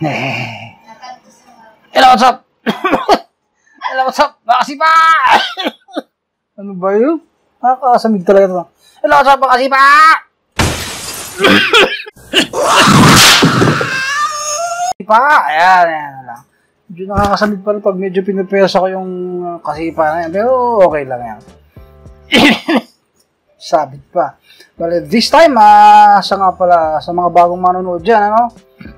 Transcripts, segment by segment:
Hello, what's up? Hello, what's up? Makasipa! Ano ba yun? Nakakasamig talaga ito. Hello, what's up? Makasipa! Kasipa! Ayan lang. Medyo nakakasamig pa rin pag medyo pinipesa ko yung kasipa na yan. Pero okay lang yan. Sabit pa. But this time, sa nga pala, sa mga bagong manonood dyan, ano?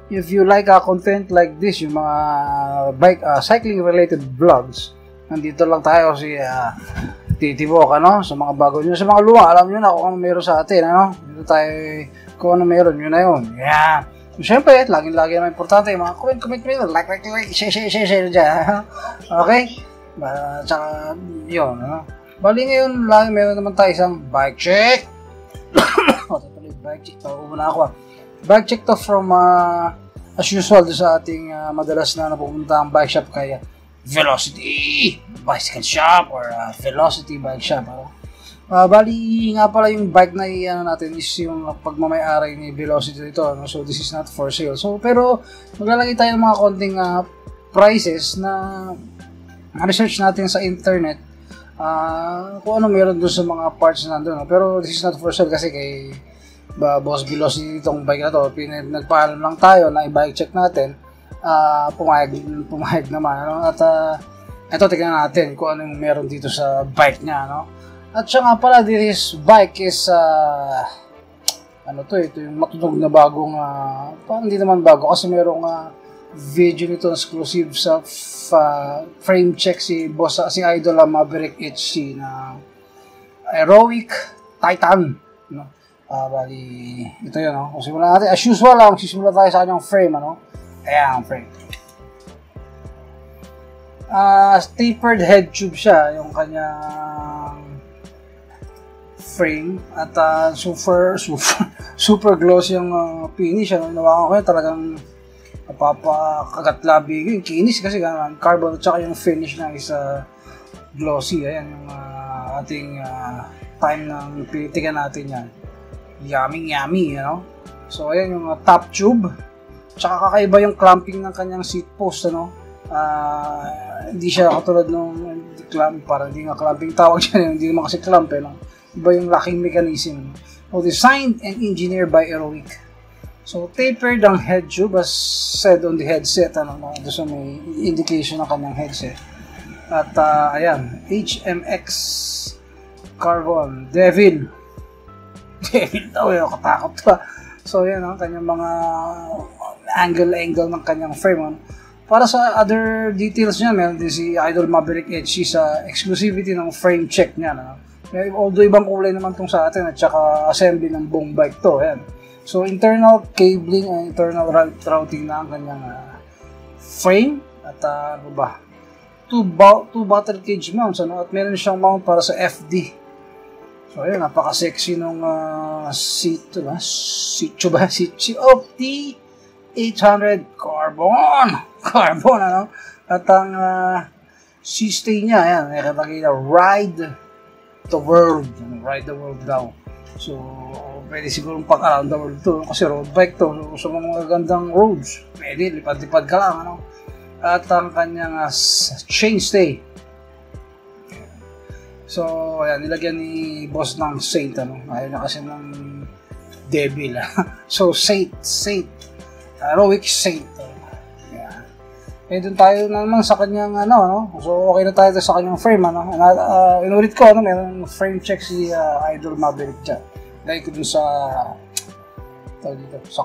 If you like content like this, yung mga bike, cycling related vlogs, nandito lang tayo si Titibok, ano? Sa mga bago nyo, sa mga luma, alam nyo na kung ano meron sa atin, ano? Dito tayo, kung ano meron, yun na yun. Yeah. So, syempre, lagi naman importante, yung mga comment, like, share dyan. Okay? Tsaka, yun, ano? Bali ngayon, meron naman tayo isang bike check. Bike check, muna ako. Bike check to from, as usual, sa ating madalas na napupunta ang bike shop kaya Velocity Bicycle Shop or Velocity Bike Shop. Bali nga pala yung bike na natin is yung pagmamay-ari ni Velocity ito. No? So this is not for sale. So pero maglalagay tayo ng mga konting prices na research natin sa internet. Kung ano meron doon sa mga parts na nandun. No? Pero this is not for sale kasi kay Boss Velocity itong bike na to, nagpaalam lang tayo na i-bike check natin, pumayag naman, ano? At ito tignan natin kung anong meron dito sa bike niya, no? At siya nga pala, this bike is ito yung matunog na bagong parang hindi naman bago kasi merong video nito exclusive sa frame check si Idol Maverick HC na Heroic Titan, no? Bali, ito yun, no? Kung simulan natin, as usual lang, sisimula tayo sa kanyang frame, ano? Ayan, ang frame. Tapered head tube siya, yung kanyang frame. At super glossy yung finish, ano? Inawakan ko yun, talagang napapakagat-labi yung kinis kasi carbon at saka yung finish niya is glossy. Ayan, yung ating time ng pinitigan natin yan. Yummy, you know? So, ayan yung top tube. Tsaka kakaiba yung clamping ng kanyang seat post, ano? Hindi siya katulad nung clamp, parang hindi nga clamping tawag dyan, hindi naman kasi clamp, no? Iba yung locking mechanism. So, designed and engineered by Heroic. So, tapered ang head tube as said on the headset, ano? Doon sa may indication ng kanyang headset. At, ayan, HMX Carbon Devil daw yun, katakot pa. So yan ang kanyang mga angle ng kanyang frame. Para sa other details niya, meron din si Idol Maverick HC sa exclusivity ng frame check niya. Although ibang kulay naman itong sa atin at saka assembly ng buong bike to. Yan. So internal cabling and internal routing na ang kanyang frame. At ano ba? Two battle cage mounts. At meron siyang mount para sa FD. So, ayun, napaka-sexy nung seat of T800 Carbon, ano? At ang C-stay niya, ayan, nakatagay na Ride the World daw. So, pwede siguro pag-around the world to, kasi road bike to, so, sa mga gandang roads, pwede, lipad-lipad ka lang, ano? At ang kanyang chainstay. So, ayan, nilagyan ni boss ng Saint, ano? Ayaw na kasi ng Devil, So, Saint. Heroic Saint. Ayan. Eh, dun tayo naman sa kanyang, no? So, okay na tayo sa kanyang frame, ano? Inulit ko, mayroong frame check si Idol Maverick dyan. Lagay ko dun sa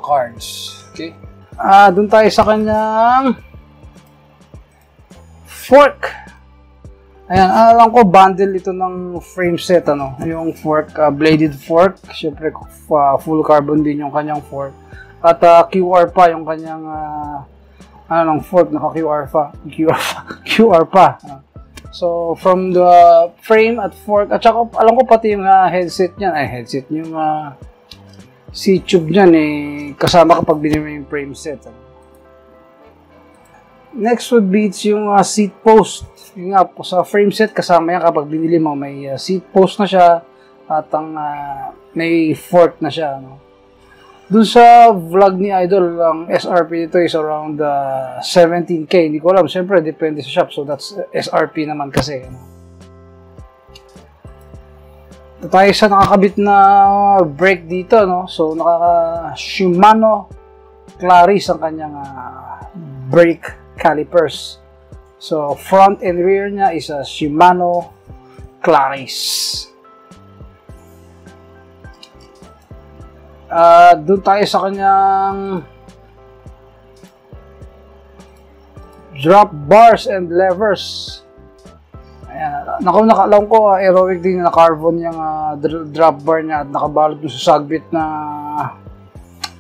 cards. Okay? Dun tayo sa kanyang fork. Ayan, alam ko bundle ito ng frame set, ano, yung fork, bladed fork, syempre full carbon din yung kanyang fork, at QR pa yung kanyang, fork, naka-QR pa. So, from the frame at fork, at saka alam ko pati yung headset niyan, yung seat tube niyan, kasama kapag binili mo yung frame set. Next would be yung seat post. Yung nga, sa frame set kasama yan kapag binili mo, may seat post na siya at ang may fork na siya, no? Dun sa vlog ni Idol, ang SRP nito is around 17K. Hindi ko alam. Siyempre, depende sa shop. So, that's SRP naman kasi. Ito tayo sa nakakabit na brake dito, no? So, Shimano Claris ang kanyang brake calipers. So, front and rear niya is a Shimano Claris. Doon tayo sa kanyang drop bars and levers. Ayan, nakalaw ko aerobic din na carbon yung drop bar niya at nakabalot doon sa sagbit na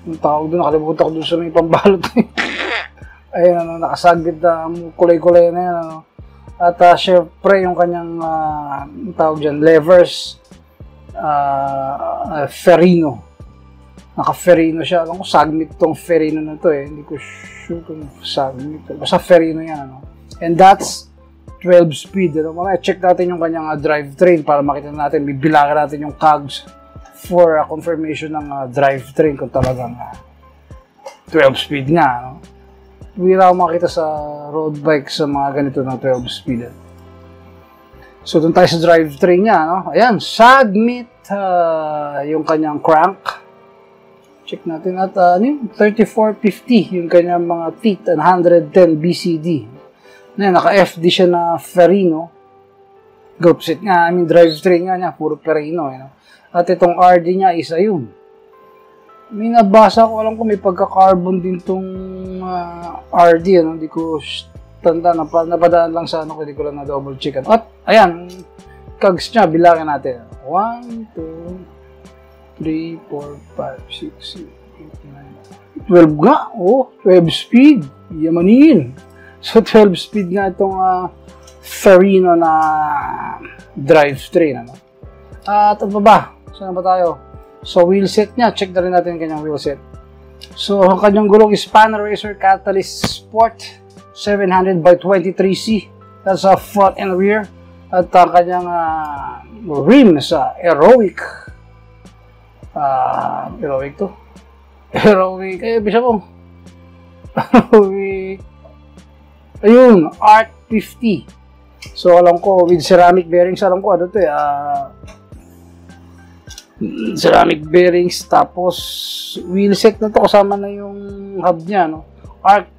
yung tawag doon, nakalimutan ko doon sa may pambalot. Ayan, nakasagbit na kulay-kulay na yan. At syempre yung kanyang tawag dyan, levers, Ferrino. Naka-Ferrino siya. Alam ko, Sagmit tong Ferrino na to eh. Hindi ko sure kung Sagmit. Basta Ferrino yan, ano. And that's 12 speed. Ano? Mamaya, check natin yung kanyang drivetrain para makita natin, bibilangan natin yung cogs for confirmation ng drivetrain kung talagang 12 speed nga, ano. Hindi na ako makita sa road bike sa mga ganito ng 12 speed. So, doon tayo sa drivetrain niya, no? Ayan, Sagmit yung kanyang crank. Check natin at 3450 yung kanyang mga teeth and 110 BCD. Ngayon, naka-FD siya na Ferrino. Group set nga, drivetrain nga niya, puro Ferrino. At itong RD niya is ayun. May nabasa ko, alam ko may pagka-carbon din tong RD. Hindi ko tanda, napadaan lang sa hindi ko lang na-double check. At ayan, cogs niya, bilangin natin. 1, 2, 3, 4, 5, 6, 7, 8, 9, 12 nga. Oh, 12 speed. Yamanin. So, 12 speed nga itong Ferrino na drivetrain. At ano ba? Saan ba tayo? So, wheel set niya. Check na rin natin yung kanyang wheel set. So, ang kanyang gulong is Pana Racer Catalyst Sport 700 by 23C. That's front and rear. At ang kanyang rim sa Heroic. Heroic to. Heroic. Bisa ko. Heroic. Ayun, Art 50. So, alam ko, with ceramic bearings, alam ko, ano to eh. Ceramic bearings, tapos, wheel set na to, kasama na yung hub niya, no?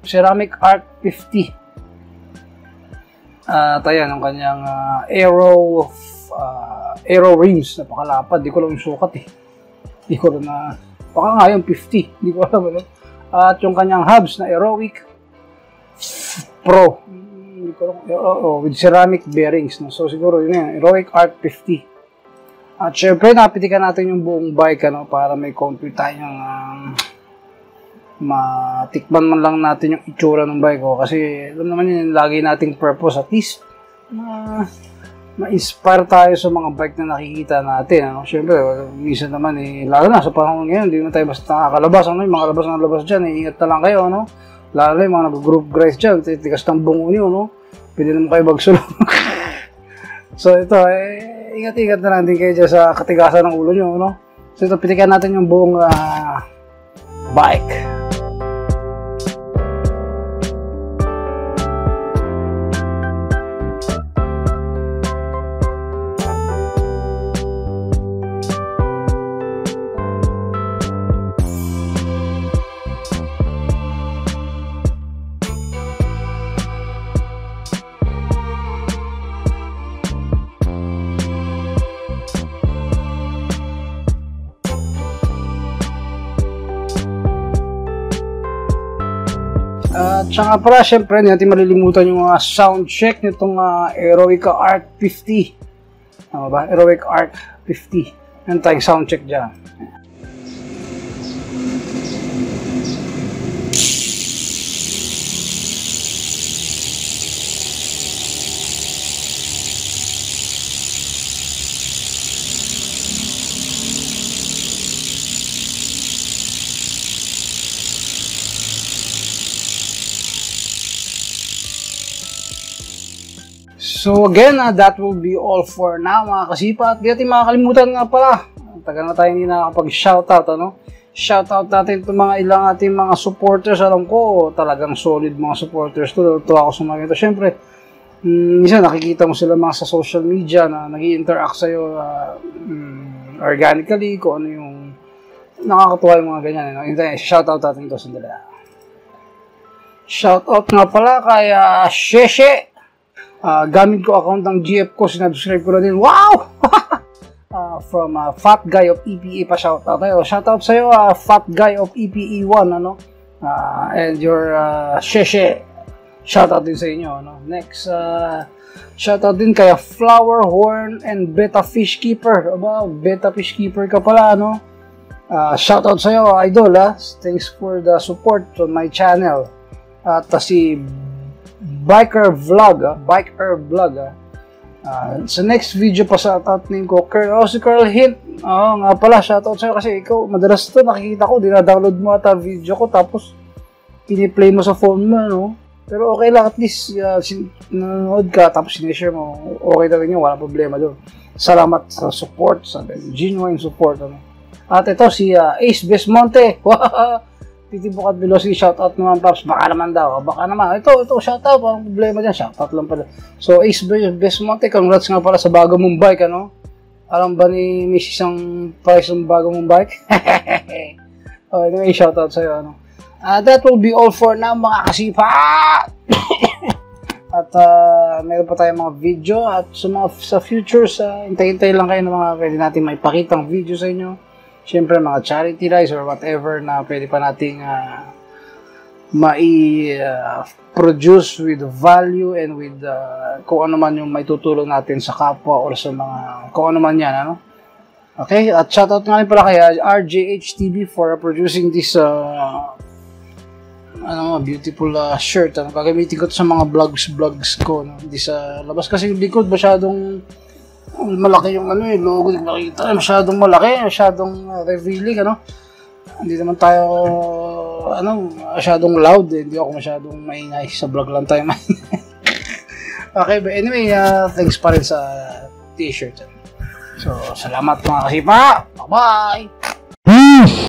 Ceramic Art 50. Ayan, ang kanyang aero rims, napakalapad. Di ko lang yung sukat eh. Di ko rin baka nga yung 50, di ko alam, ano? At yung kanyang hubs na Heroic Pro, hindi ko alam, with ceramic bearings, no? So siguro yun yan, Heroic Art 50. At syempre, napitikan natin yung buong bike, ano, para may compute tayong matikman man lang natin yung itsura ng bike, oh. Kasi alam naman yun, lagi nating purpose, at least ma-inspire tayo sa mga bike na nakikita natin, ano? Siyempre, minsan naman lalo na sa panahon ngayon, hindi na tayo basta nakakalabas, ano? Yung mga labas dyan, ingat na lang kayo, ano? Lalo na yung mga nag-group drive dyan, tigas ng bungo nyo, no? Pwede naman kayo magsulong. So ito, ingat-ingat na lang din kayo dyan sa katigasan ng ulo nyo, no? So ito, pitikan natin yung buong bike. At saka pala, syempre, hindi natin malilimutan yung sound check nitong Heroic Art 50. Tama ba? Heroic Art 50. Yan tayong sound check dyan. So again, that will be all for now mga kasipa. At di natin makakalimutan nga pala, tagal na tayo hindi nakakapag-shoutout, ano? Shoutout natin itong mga ilang ating mga supporters. Alam ko, talagang solid mga supporters to. Tuwa ako sa mga ito. Siyempre, minsan nakikita mo sila mga sa social media na nag-i-interact sa'yo organically, kung ano yung nakakatuwa yung mga ganyan. Shoutout natin ito. Sandali. Shoutout nga pala kay Sheshe. Gamit ko account ng GF ko, sinabscribe ko na din. Wow! From Fat Guy of EPE pa shoutout tayo. Shoutout sa iyo Fat Guy of EPE1 ano. And your Sheshe. Shoutout din sa inyo ano. Next shoutout din kay Flower Horn and Beta Fish Keeper. Aba, Beta Fish Keeper ka pala ano. Shoutout sa iyo idol Thanks for the support on my channel. At si Biker Vlog sa next video pa shoutout din ko si Carl Hint. Nga pala shoutout sa'yo kasi ikaw madalas to nakikita ko dina-download mo ata video ko tapos pini-play mo sa phone mo no? Pero okay lang at least nanonood ka tapos sinishare mo okay na rin yun, walang problema doon. Salamat sa support, sa genuine support ano. At ito si Ace Besmonte. Titibukat Velocity, shoutout naman Paps, baka naman daw, baka naman, ito shoutout, walang problema dyan, shoutout lang pala. So Ace Besmonte, congrats nga pala sa bago mong bike, ano? Alam ba ni Mrs. ang price ng bago mong bike? Anyway, shoutout sa'yo, ano? That will be all for now mga kasipa! At meron pa tayong mga video at sa futures, hintay-hintay lang kayo ng mga pwede natin maipakitang video sa inyo. Siyempre mga charity rides or whatever na pwede pa nating mai-produce with value and with kung ano man yung may tutulong natin sa kapwa or sa mga kung ano man yan, ano? Okay, at shoutout nga rin pala kay RJHTV for producing this beautiful shirt. Gagamitin ko sa mga vlogs ko, no? Hindi sa labas kasi yung likod masyadong malaki yung logo din nakita, masyadong malaki, masyadong revealing, ano. Hindi naman tayo masyadong loud, hindi ako masyadong maingay sa vlog lang tayo. Okay, but anyway, thanks pa rin sa t-shirt. So, salamat mga kasipa. Bye-bye.